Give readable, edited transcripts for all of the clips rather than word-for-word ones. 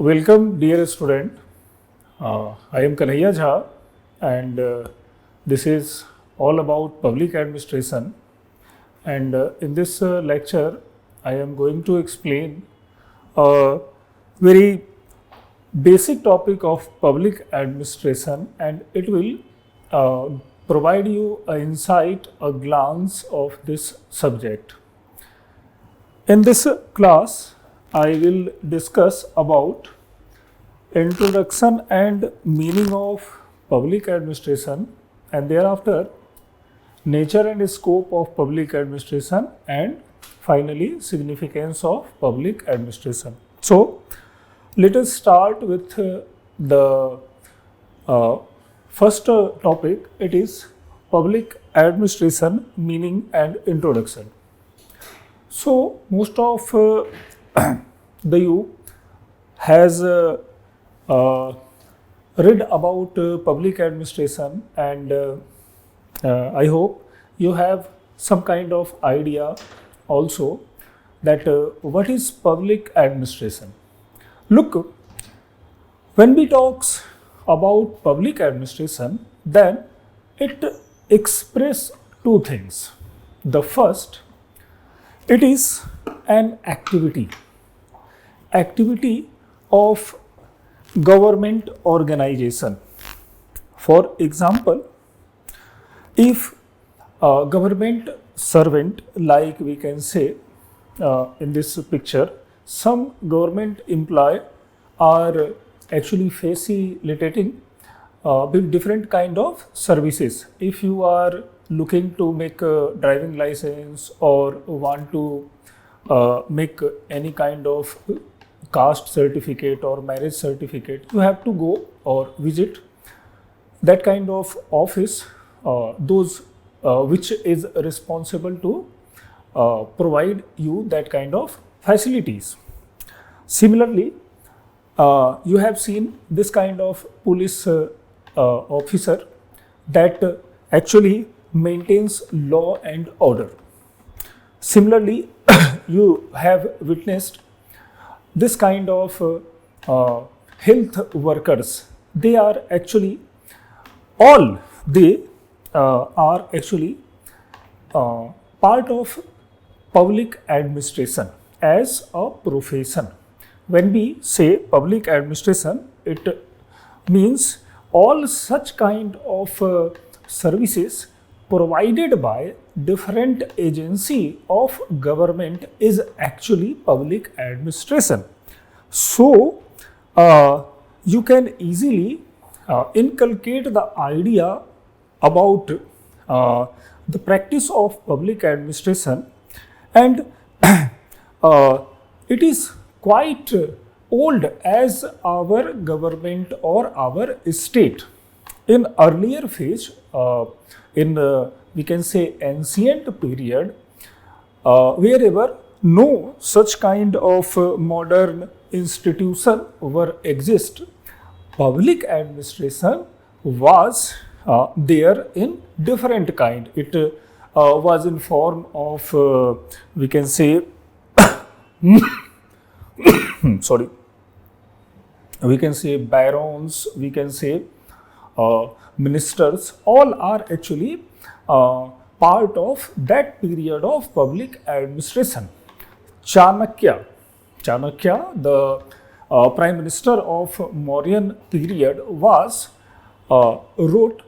Welcome, dear student. I am Kanhaiya Jha, and this is all about public administration. And in this lecture, I am going to explain a very basic topic of public administration, and it will provide you an insight, a glance of this subject. In this class, I will discuss about introduction and meaning of public administration, and thereafter nature and scope of public administration, and finally significance of public administration. So let us start with the first topic. It is public administration meaning and introduction. So most of the youth has read about public administration, and I hope you have some kind of idea also that what is public administration. Look, when we talks about public administration, then it express two things. The first, it is an activity of government organization. For example, if a government servant, like we can say in this picture, some government employee are actually facilitating with different kind of services. If you are looking to make a driving license or want to make any kind of caste certificate or marriage certificate, you have to go or visit that kind of office, those which is responsible to provide you that kind of facilities. Similarly, you have seen this kind of police officer that actually maintains law and order. Similarly, you have witnessed this kind of health workers. They are actually part of public administration as a profession. When we say public administration, it means all such kind of services provided by different agency of government is actually public administration. So you can easily inculcate the idea about the practice of public administration, and it is quite old as our government or our state. In earlier phase, in we can say ancient period, wherever no such kind of modern institution were exist, public administration was there in different kind. It was in form of we can say sorry, we can say barons, we can say ministers. All are actually part of that period of public administration. Chanakya, the prime minister of Mauryan period, was wrote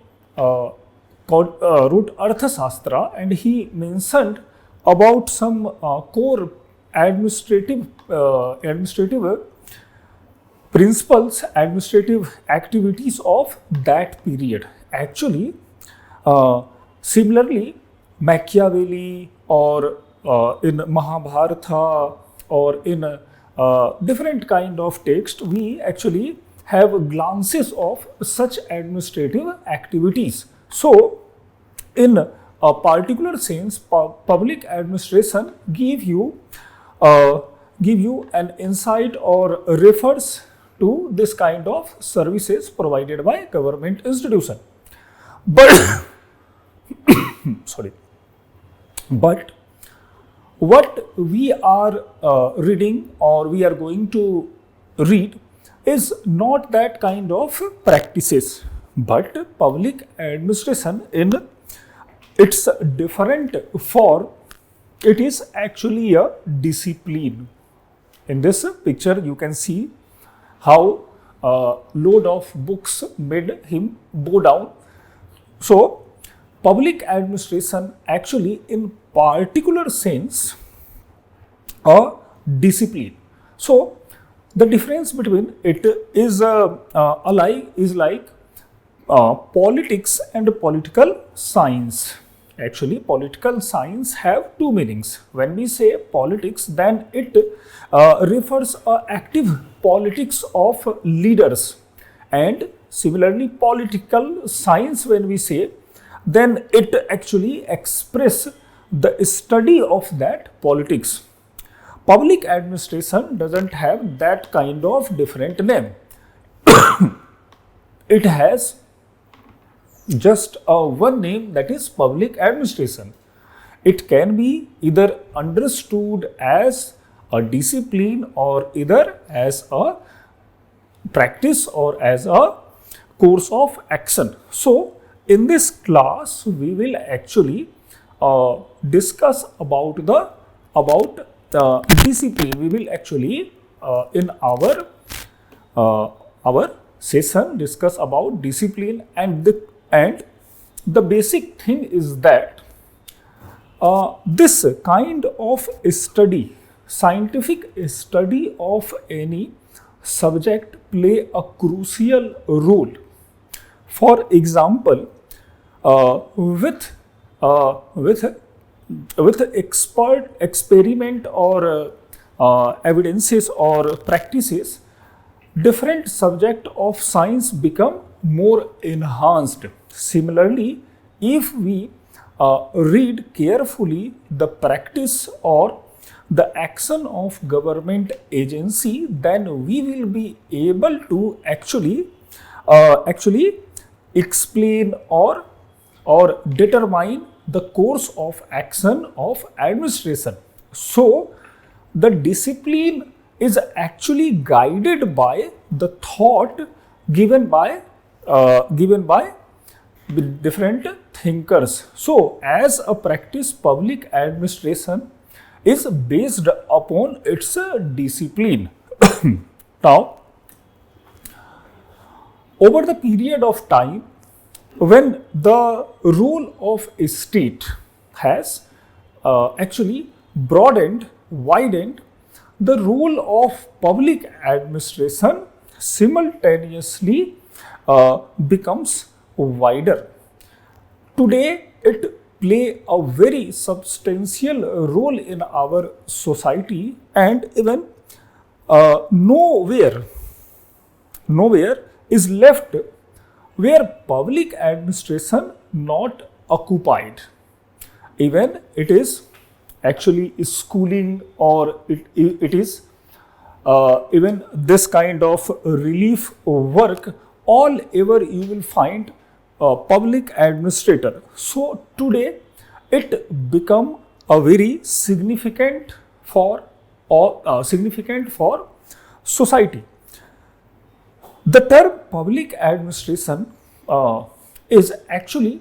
Arthashastra, and he mentioned about some core administrative principles, administrative activities of that period. Actually, similarly, Machiavelli or in Mahabharata or in different kind of text, we actually have glances of such administrative activities. So, in a particular sense, public administration give you an insight or refers to this kind of services provided by government institution. But but what we are reading or we are going to read is not that kind of practices, but public administration in its different form, it is actually a discipline. In this picture you can see how load of books made him bow down. So public administration actually in particular sense a discipline. So the difference between it is like politics and political science. Actually, political science have two meanings. When we say politics, then it refers active politics of leaders, and similarly political science, when we say, then it actually express the study of that politics. Public administration doesn't have that kind of different name. It has just one name, that is public administration. It can be either understood as a discipline or either as a practice or as a course of action. So in this class we will actually discuss about the discipline. We will actually in our session discuss about discipline, and the basic thing is that this kind of study, scientific study of any subject, play a crucial role. For example, with expert experiment or evidences or practices, different subject of science become more enhanced. Similarly, if we read carefully the practice or the action of government agency, then we will be able to actually explain or determine the course of action of administration. So the discipline is actually guided by the thought given by different thinkers. So as a practice, public administration is based upon its discipline. Now, over the period of time, when the role of a state has actually widened, the role of public administration simultaneously becomes wider. Today, it play a very substantial role in our society, and even nowhere is left where public administration not occupied. Even it is actually schooling, or it is even this kind of relief work, all ever you will find public administrator. So today it become a very significant for society. The term public administration is actually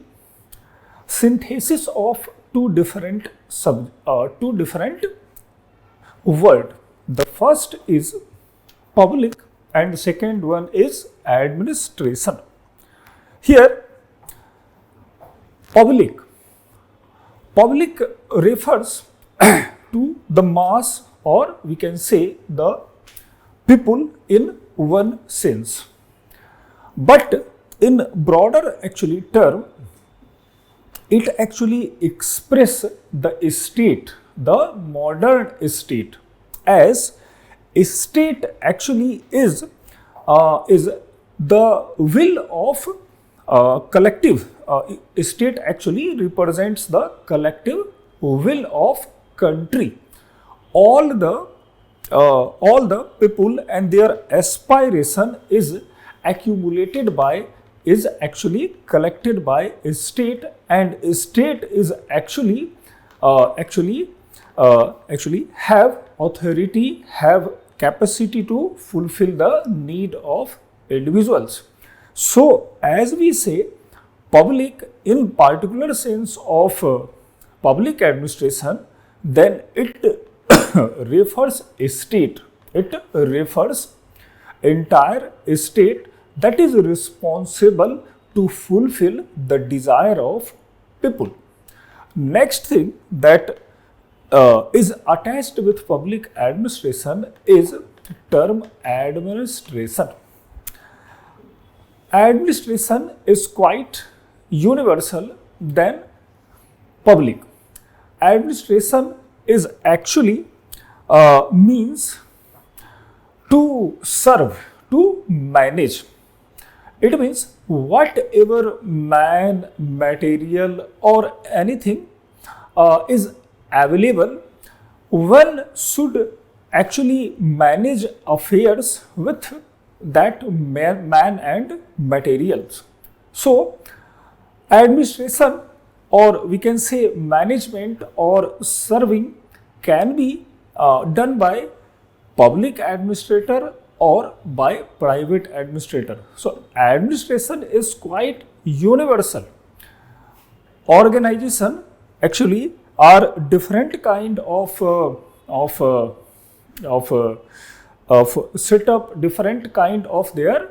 synthesis of two different word. The first is public and the second one is administration. Here public refers to the mass, or we can say the people in one sense. But in broader actually term, it actually express the state, the modern state, as a state actually is the will of collective. State actually represents the collective will of country. All the people and their aspiration is accumulated by, is actually collected by a state, and a state is actually have authority, have capacity to fulfill the need of individuals. So as we say, public in particular sense of public administration, then it refers a state. It refers entire state that is responsible to fulfill the desire of people. Next thing that is attached with public administration is term administration. Administration is quite universal than public. Administration is actually means to serve, to manage. It means whatever man, material or anything is available, one should actually manage affairs with that man and materials. So administration, or we can say management or serving, can be done by public administrator or by private administrator. So administration is quite universal. Organization actually are different kind of setup, different kind of their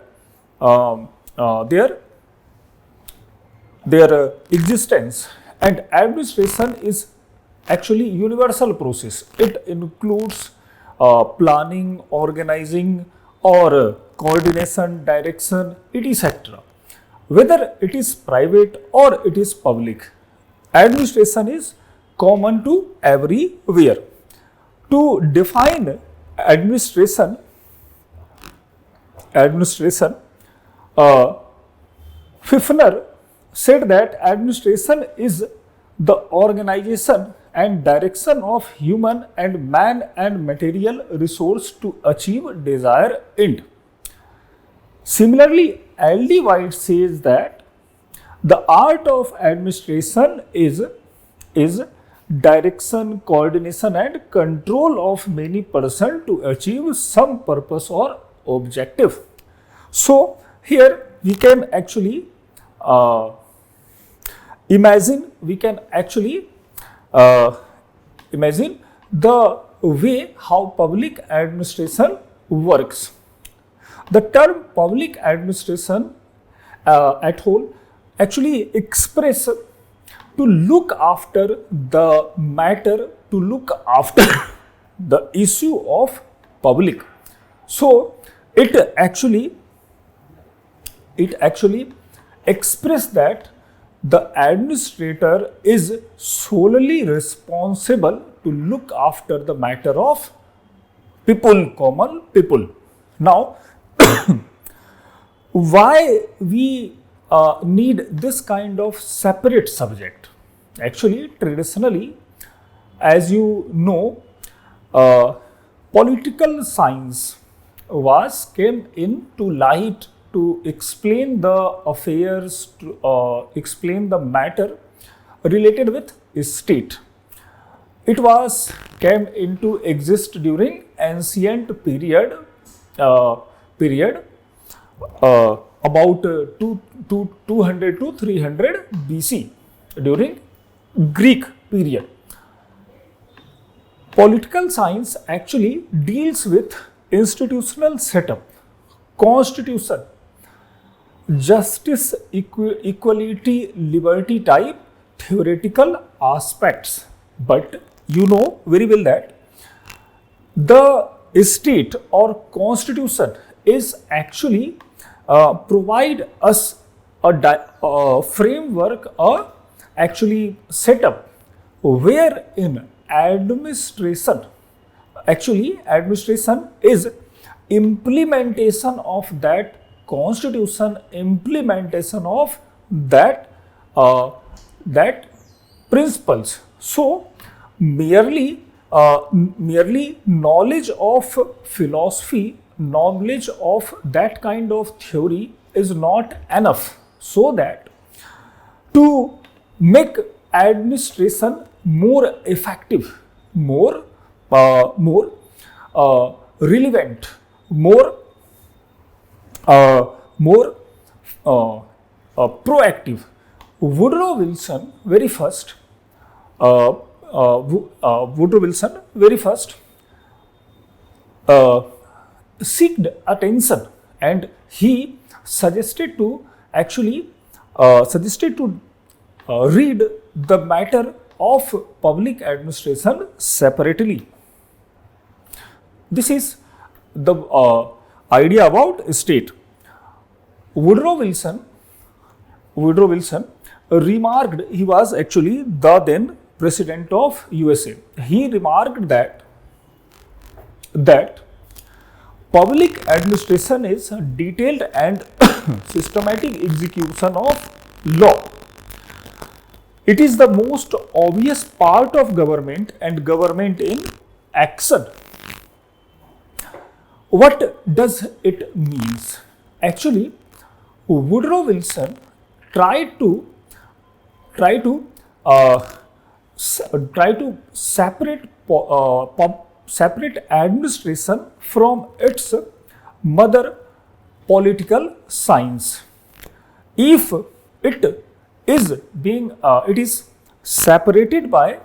existence, and administration is actually universal process. It includes planning, organizing, or coordination, direction, etc. Whether it is private or it is public, administration is common to everywhere. To define administration, Fifner said that administration is the organization and direction of human and man and material resource to achieve desired end. Similarly, L.D. White says that the art of administration is direction, coordination and control of many persons to achieve some purpose or objective. So here we can actually imagine the way how public administration works. The term public administration at whole actually express to look after the matter, to look after the issue of public. So it actually express that the administrator is solely responsible to look after the matter of people, common people. Now, why we need this kind of separate subject? Actually, traditionally, as you know, political science came into light to explain the affairs, to explain the matter related with state. It came into exist during ancient period about 200 to 300 BC, during Greek period. Political science actually deals with institutional setup, constitution, justice, equality, liberty type theoretical aspects. But you know very well that the state or constitution is actually provide us a framework, actually setup wherein administration is implementation of that constitution, implementation of that principles. So merely knowledge of philosophy, knowledge of that kind of theory is not enough, so that to make administration more effective, more relevant, more proactive. Woodrow Wilson very first seeked attention, and he suggested to read the matter of public administration separately. This is the idea about state. Woodrow Wilson remarked, he was actually the then president of USA. He remarked that public administration is detailed and systematic execution of law. It is the most obvious part of government and government in action. What does it mean? Actually, Woodrow Wilson tried to separate administration from its mother, political science. If it is separated by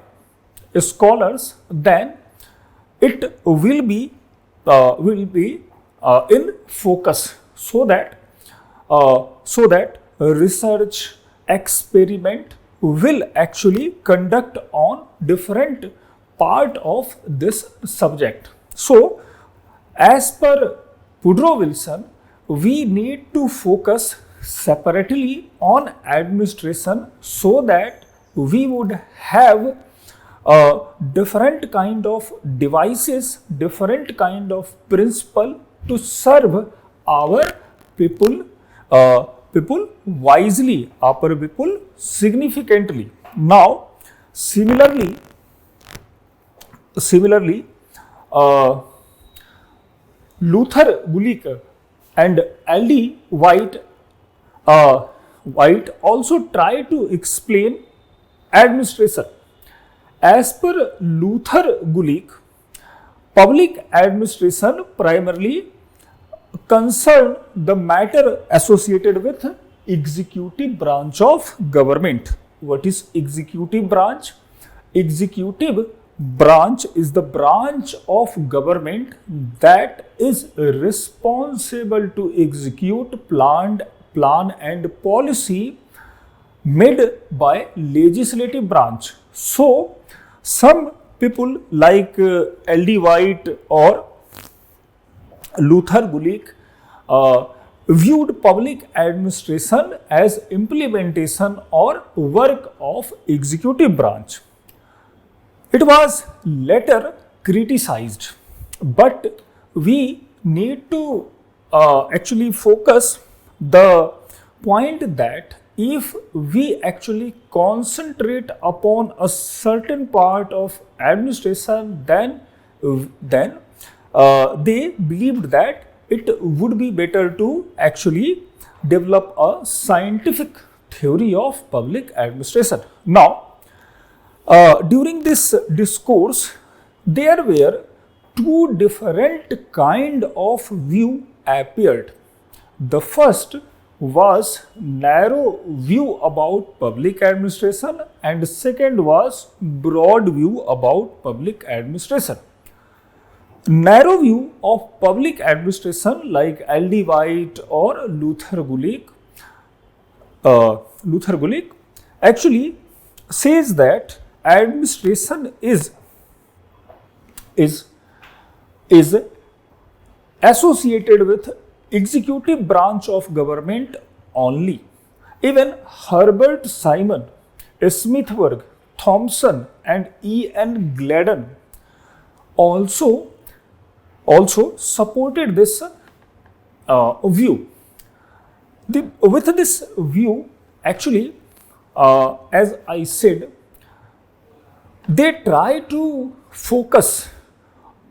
scholars, then it will be in focus, so that research experiment will actually conduct on different part of this subject. So, as per Woodrow Wilson, we need to focus separately on administration, so that we would have different kind of devices, different kind of principle to serve our people wisely, our people significantly. Now, similarly, Luther Gulick and L.D. White also try to explain administration. As per Luther Gulick, public administration primarily concern the matter associated with executive branch of government. What is executive branch? Executive branch is the branch of government that is responsible to execute plan and policy made by legislative branch. So, some people like L.D. White or Luther Gulick viewed public administration as implementation or work of executive branch. It was later criticized, but we need to actually focus the point that if we actually concentrate upon a certain part of administration, then they believed that it would be better to actually develop a scientific theory of public administration. Now, during this discourse, there were two different kind of view appeared. The first was narrow view about public administration, and second was broad view about public administration. Narrow view of public administration like L.D. White or Luther Gulick actually says that administration is associated with executive branch of government only. Even Herbert Simon, Smithberg, Thompson and E.N. Gladden also supported this view. With this view, actually, as I said, they try to focus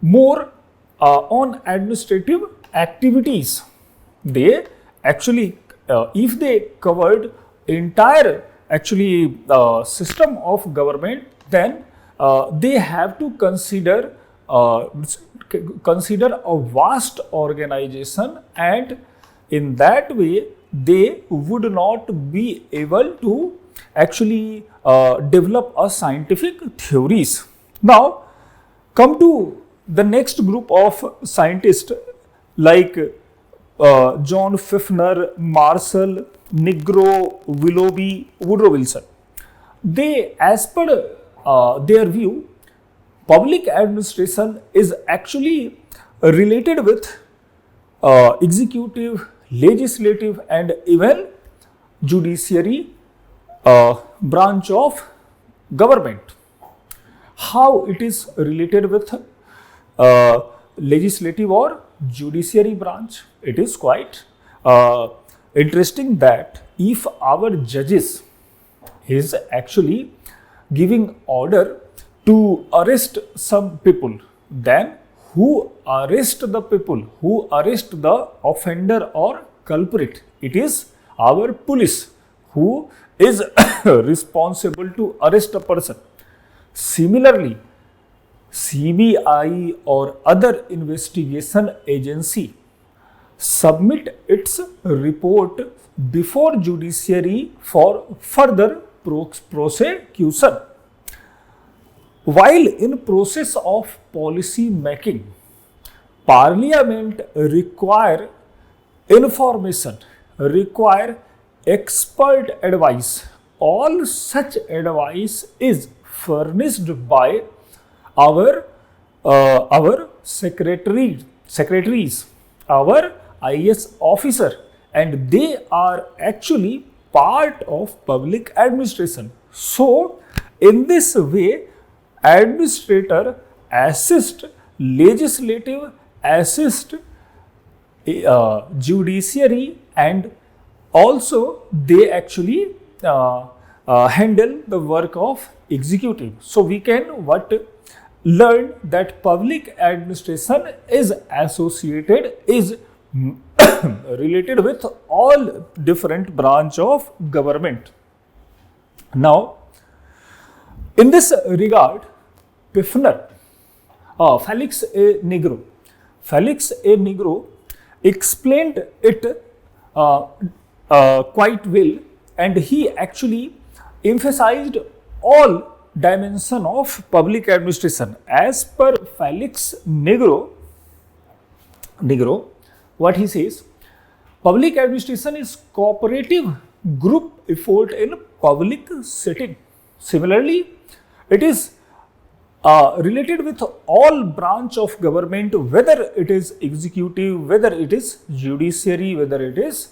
more on administrative activities. They actually, if they covered entire actually system of government, then they have to consider consider a vast organization, and in that way they would not be able to actually develop a scientific theories. Now come to the next group of scientists like John Pfiffner, Marshall, Nigro, Willoughby, Woodrow Wilson. They, as per their view, public administration is actually related with executive, legislative, and even judiciary branch of government. How it is related with legislative or judiciary branch? It is quite interesting that if our judges is actually giving order to arrest some people, then who arrest the people, who arrest the offender or culprit? It is our police who is responsible to arrest a person. Similarly, CBI or other investigation agency submit its report before judiciary for further prosecution. While in process of policy making, Parliament require information, require expert advice. All such advice is furnished by our secretaries, our IAS officer, and they are actually part of public administration. So in this way, administrator assist legislative, assist judiciary, and also they actually handle the work of executive. So we can learn that public administration is associated, is related with all different branch of government. Now, in this regard, Pfiffner, Felix A. Nigro explained it quite well, and he actually emphasized all dimension of public administration. As per Felix Nigro, what he says, public administration is cooperative group effort in public setting. Similarly, it is related with all branch of government, whether it is executive, whether it is judiciary, whether it is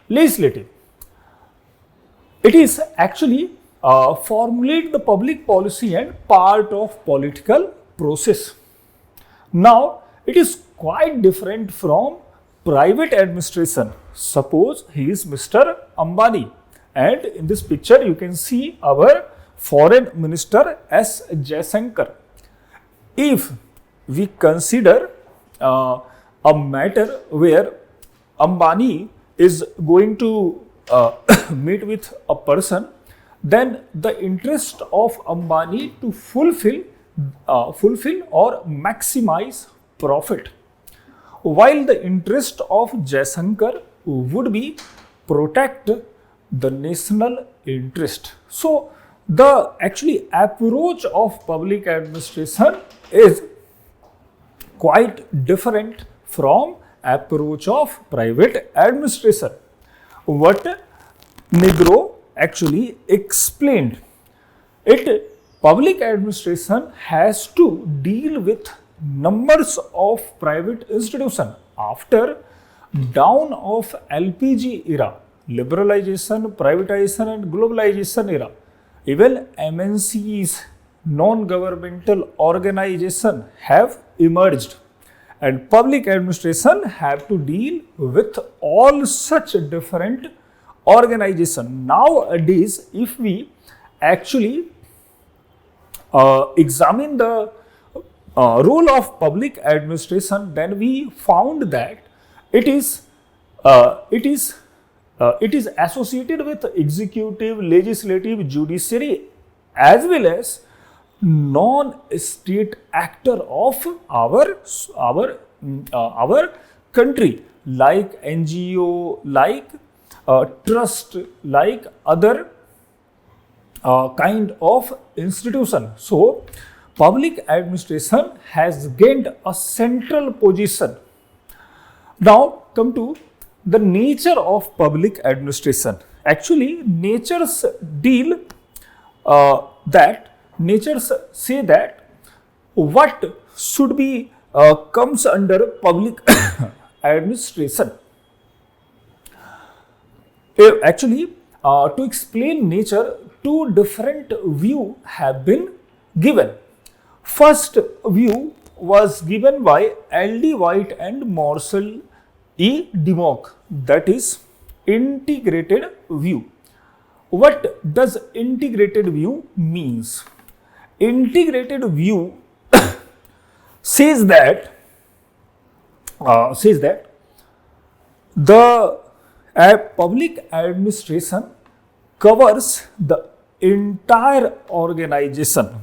legislative. It is actually formulate the public policy and part of political process. Now, it is quite different from private administration. Suppose he is Mr. Ambani, and in this picture you can see our Foreign Minister S. Jaishankar. If we consider a matter where Ambani is going to meet with a person, then the interest of Ambani to fulfill or maximize profit, while the interest of Jaishankar would be protect the national interest. So the actually approach of public administration is quite different from approach of private administration. What Nigro actually explained, public administration has to deal with numbers of private institutions. After down of LPG era, liberalization, privatization and globalization era, even MNCs, non-governmental organizations have emerged, and public administration have to deal with all such different organizations. Nowadays, if we actually examine the role of public administration, then we found that it is associated with executive, legislative, judiciary, as well as non-state actor of our country, like NGO, like trust, like other kind of institution. So, public administration has gained a central position. Now, come to the nature of public administration. Actually, natures deal natures say that what should be comes under public administration. Actually, to explain nature, two different views have been given. First view was given by L.D. White and Marshall E. Demock, that is integrated view. What does integrated view means? Integrated view says that the public administration covers the entire organization,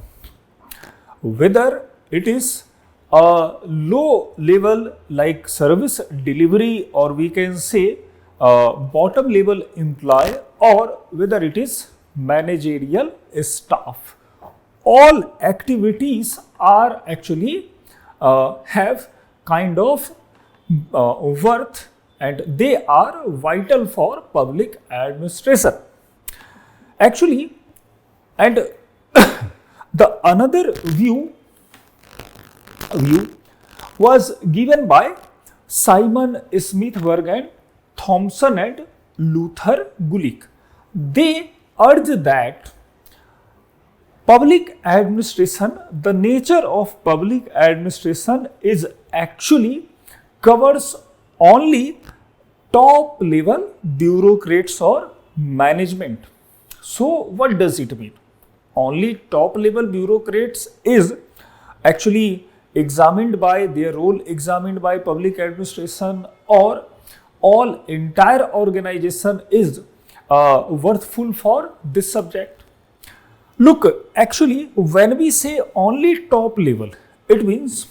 whether it is a low level like service delivery, or we can say bottom level employee, or whether it is managerial staff. All activities are actually have kind of worth, and they are vital for public administration. Actually, and the another view was given by Simon Smith Berg and Thompson and Luther Gulick. They urge that public administration, the nature of public administration is actually covers only top level bureaucrats or management. So what does it mean? Only top level bureaucrats is actually examined by their role, examined by public administration, or all entire organization is worthful for this subject? Look, actually, when we say only top level, it means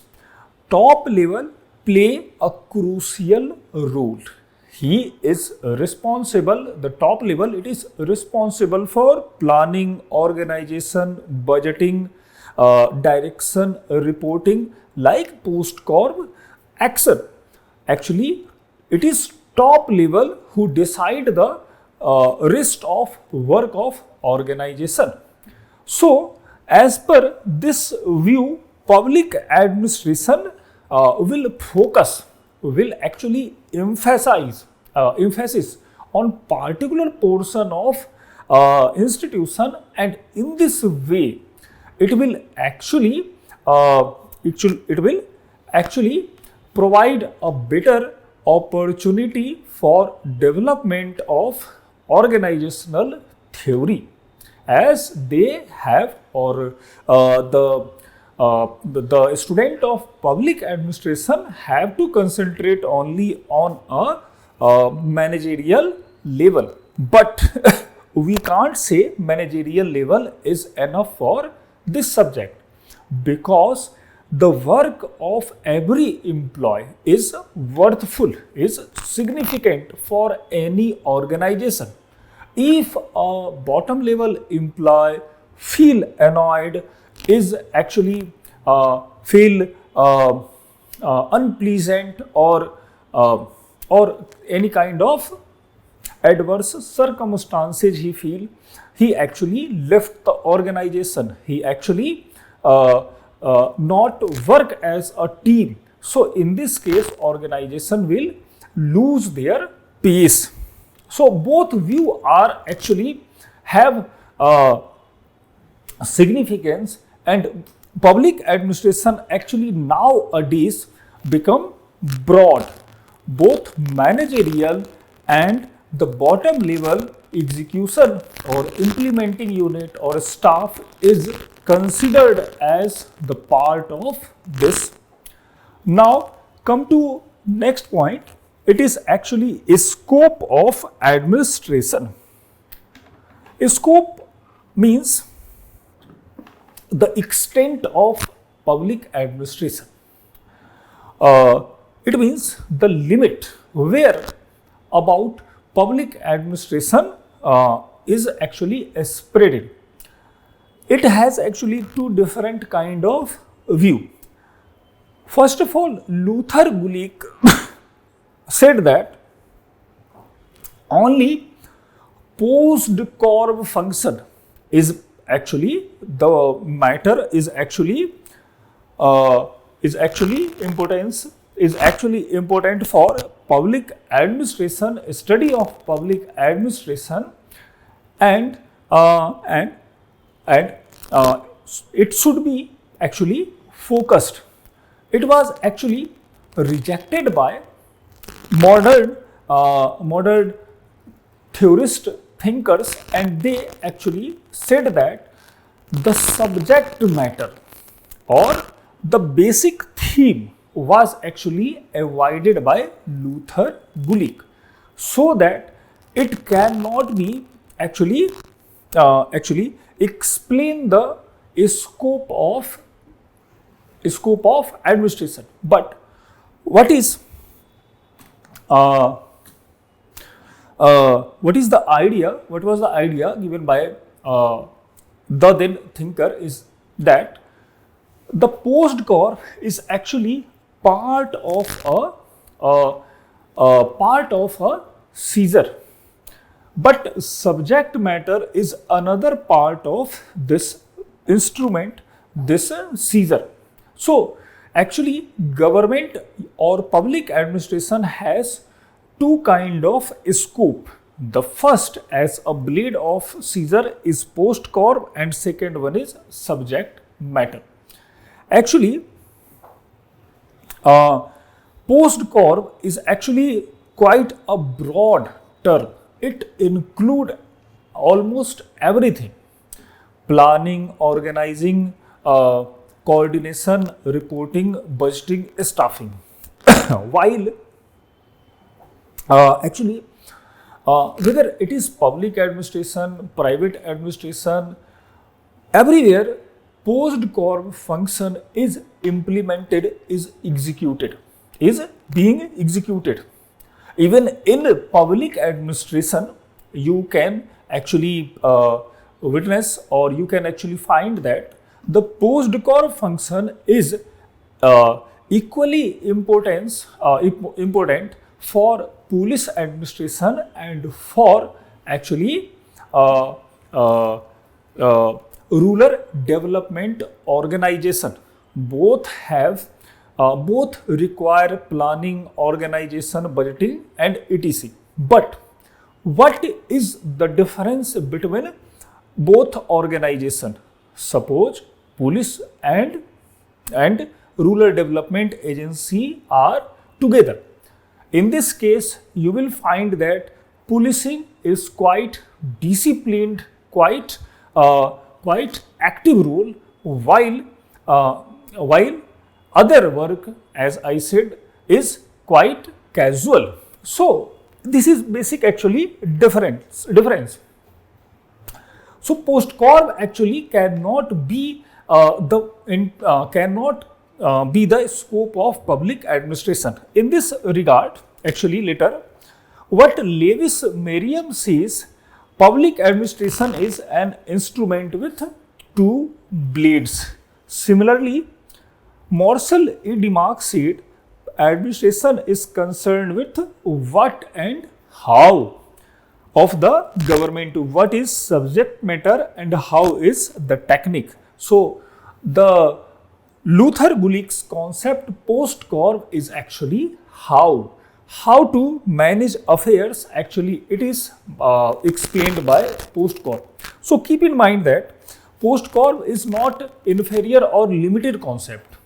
top level play a crucial role. He is responsible, the top level, it is responsible for planning, organization, budgeting, direction, reporting, like post-corp action. Actually, it is top level who decide the rest of work of organization. So, as per this view, public administration will actually emphasize emphasis on particular portion of institution, and in this way, it will actually provide a better opportunity for development of organizational theory, as they have, or the student of public administration have to concentrate only on a managerial level. But we can't say managerial level is enough for this subject, because the work of every employee is worthful, is significant for any organization. If a bottom level employee feel annoyed, is actually feel unpleasant, or any kind of adverse circumstances he feel, he actually left the organization, he actually not work as a team. So in this case, organization will lose their peace. So both view are actually have significance, and public administration actually nowadays become broad. Both managerial and the bottom level execution or implementing unit or staff is considered as the part of this. Now come to next point. It is actually a scope of administration. A scope means the extent of public administration. It means the limit where about public administration is actually spreaded. It has actually two different kind of view. First of all, Luther Gulick said that only post-corp function is actually the matter is actually important for public administration, study of public administration, and it should be actually focused. It was actually rejected by modern theorist thinkers, and they actually said that the subject matter or the basic theme was actually avoided by Luther Gulick, so that it cannot be actually explain the scope of administration. But what is the idea? What was the idea given by the then thinker is that the post-corp is actually part of a seizure, but subject matter is another part of this instrument, this seizure. So actually government or public administration has two kind of scope. The first as a blade of seizure is post-corp, and second one is subject matter. Actually post-corp is actually quite a broad term. It includes almost everything: planning, organizing, coordination, reporting, budgeting, staffing. While whether it is public administration, private administration, everywhere post-corp function is implemented, is executed, is being executed. Even in public administration, you can actually witness, or you can actually find that the post-corp function is equally important for police administration and for actually rural development organization. Both require planning, organization, budgeting, and etc. But what is the difference between both organization? Suppose police and rural development agency are together. In this case, you will find that policing is quite disciplined, quite active role, while other work, as I said, is quite casual. So this is basic actually difference. So post-corp actually cannot be the scope of public administration. In this regard, actually later, what Lewis Merriam says, public administration is an instrument with two blades. Similarly, Marshall E. DeMark said, administration is concerned with what and how of the government, what is subject matter and how is the technique. So the Luther Gulick's concept post-corp is actually how to manage affairs. Actually it is explained by post-corp. So keep in mind that post-corp is not inferior or limited concept.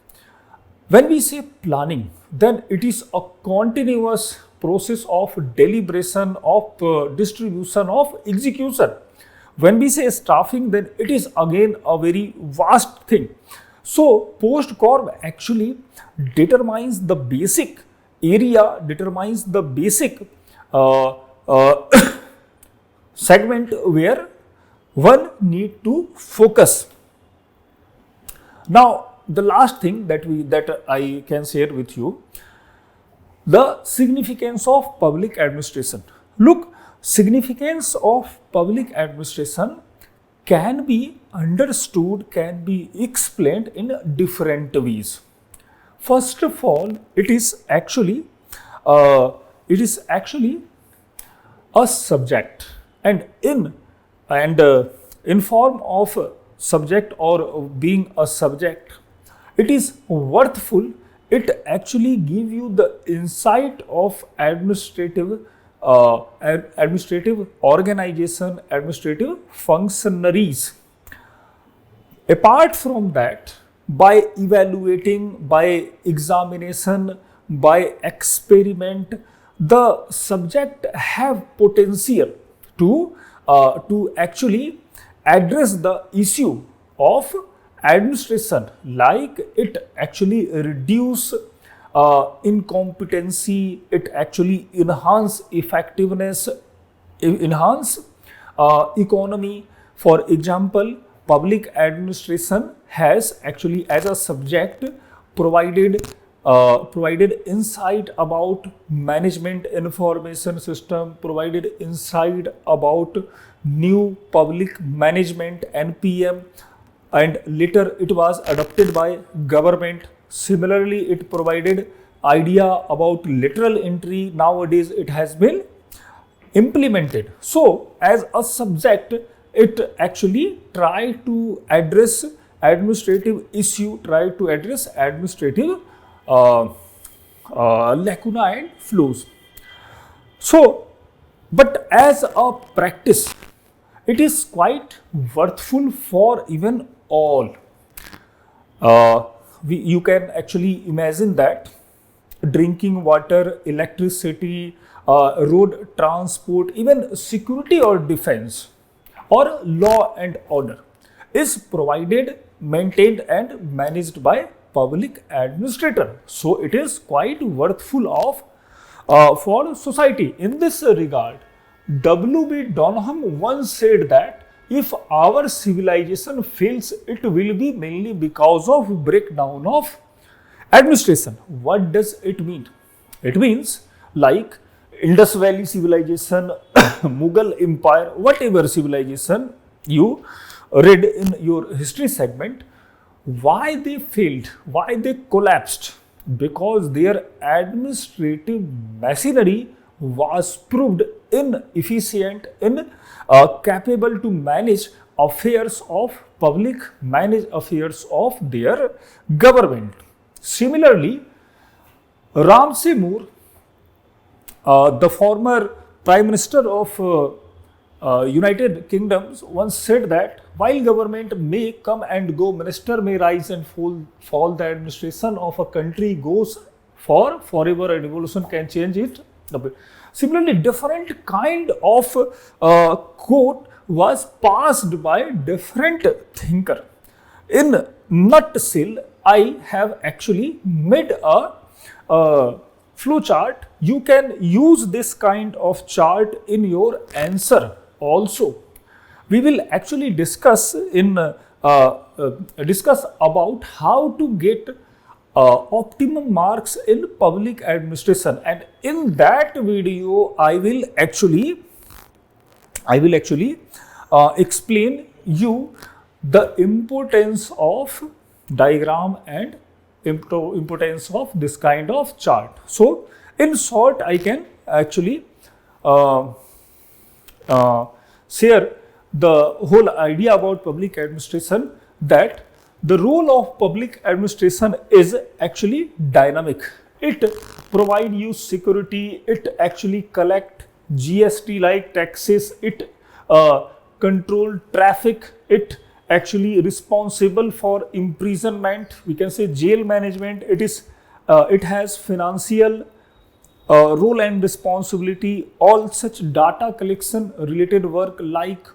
When we say planning, then it is a continuous process of deliberation, of distribution, of execution. When we say staffing, then it is again a very vast thing. So post-corp actually determines the basic area, determines the basic segment where one need to focus. Now, the last thing that I can share with you, the significance of public administration. Look, significance of public administration can be understood, can be explained in different ways. First of all, it is actually uh, a subject, and in form of a subject or being a subject, it is worthful. It actually give you the insight of administrative organization, administrative functionaries. Apart from that, by evaluating, by examination, by experiment, the subject have potential to actually address the issue of administration, like it actually reduce incompetency, it actually enhance effectiveness, enhance economy. For example, public administration has actually as a subject provided insight about management information system, provided insight about new public management NPM, and later it was adopted by government. Similarly, it provided idea about lateral entry. Nowadays it has been implemented. So as a subject, it actually try to address administrative issue, try to address administrative uh, lacuna and flaws. So, but as a practice, it is quite worthful for even all. You can actually imagine that drinking water, electricity, road transport, even security or defense, or law and order is provided, maintained and managed by public administrator. So it is quite worthful of for society. In this regard, W.B. Donham once said that if our civilization fails, it will be mainly because of breakdown of administration. What does it mean? It means like Indus Valley civilization, Mughal Empire, whatever civilization you read in your history segment, why they failed, why they collapsed? Because their administrative machinery was proved inefficient, capable to manage affairs of public, manage affairs of their government. Similarly, Ramsay Moore, the former Prime Minister of United Kingdoms, once said that while government may come and go, minister may rise and fall, the administration of a country goes for forever, and evolution can change it. Similarly, different kind of quote was passed by different thinker. In nutshell, I have actually made a flow chart. You can use this kind of chart in your answer also. We will actually discuss about how to get optimum marks in public administration, and in that video I will actually explain you the importance of diagram and importance of this kind of chart. So in short, I can actually share the whole idea about public administration, that the role of public administration is actually dynamic. It provide you security, it actually collect GST like taxes, it control traffic, it actually responsible for imprisonment, we can say jail management. It has financial role and responsibility, all such data collection related work like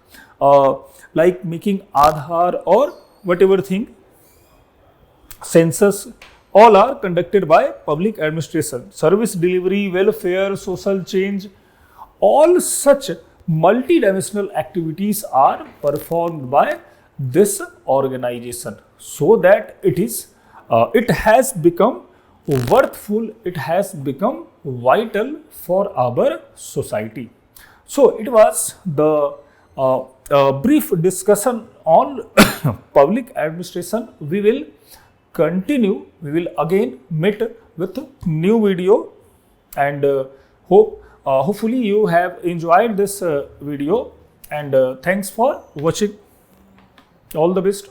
making Aadhaar or whatever thing, census, all are conducted by public administration. Service delivery, welfare, social change, all such multidimensional activities are performed by this organization so that it has become worthful, it has become vital for our society. So it was the brief discussion on public administration. We will continue, we will again meet with new video, and hopefully you have enjoyed this video, and thanks for watching. All the best.